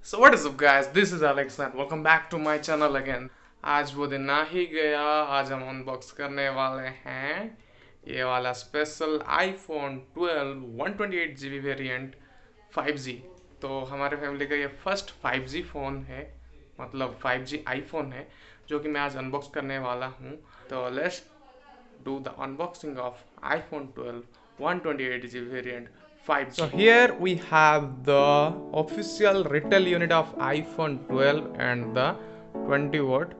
So what is up guys, this is Alex and welcome back to my channel again. आज वो दिन ना ही गया, आज हम अनबॉक्स करने वाले हैं ये वाला special iPhone 12 128GB variant 5G। तो हमारे फैमिली का ये फर्स्ट 5G फ़ोन है, मतलब 5G iPhone है जो कि मैं आज अनबॉक्स करने वाला हूँ। तो let's do the unboxing of iPhone 12 128GB variant 5G. So here we have the official retail unit of iPhone 12 and the 20-watt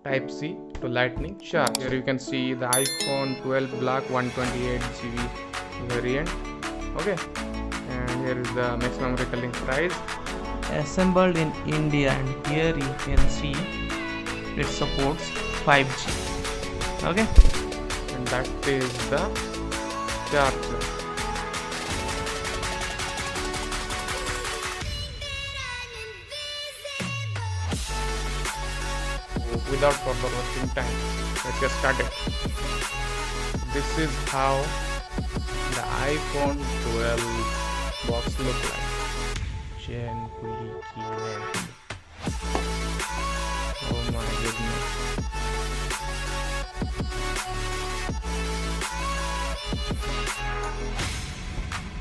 Type-C to Lightning charge. Here you can see the iPhone 12 Black 128GB variant. Okay, and here is the maximum retailing price. Assembled in India, and here you can see it supports 5G. Okay, And that is the charger. Without further wasting time, let's get started. This is how the iPhone 12 box look like. Gently clean. Oh my goodness.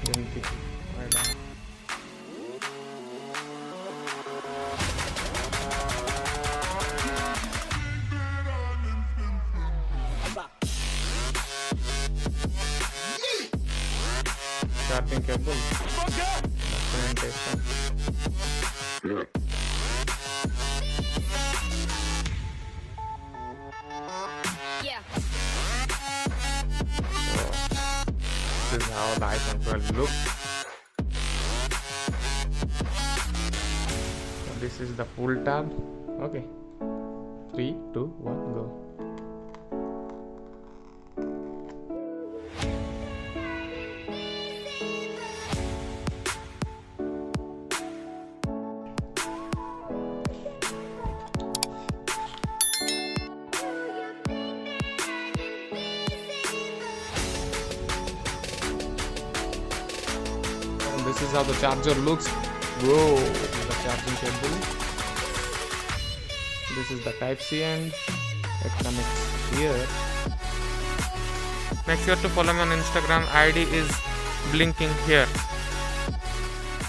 Gently right down. Charging cable, documentation. This is how the iPhone 12 looks. So this is the full tab. Okay, 3, 2, 1, go. This is how the charger looks, bro. The charging cable. This is the Type-C end. It connects here. Make sure to follow me on Instagram. ID is blinking here.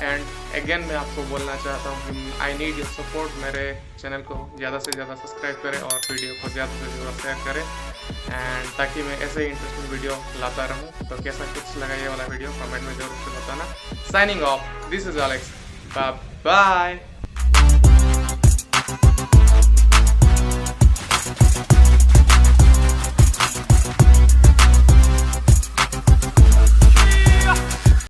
And again मैं आपको बोलना चाहता हूँ कि I need your support. मेरे channel को ज़्यादा से ज़्यादा सब्सक्राइब करें और वीडियो को ज़्यादा से ज़्यादा शेयर करें, एंड ताकि मैं ऐसे ही इंटरेस्टिंग वीडियो लाता रहूँ। तो कैसा कुछ लगा ये वाला वीडियो कमेंट में ज़रूर से बताना। Signing off, this is Alex, bye bye.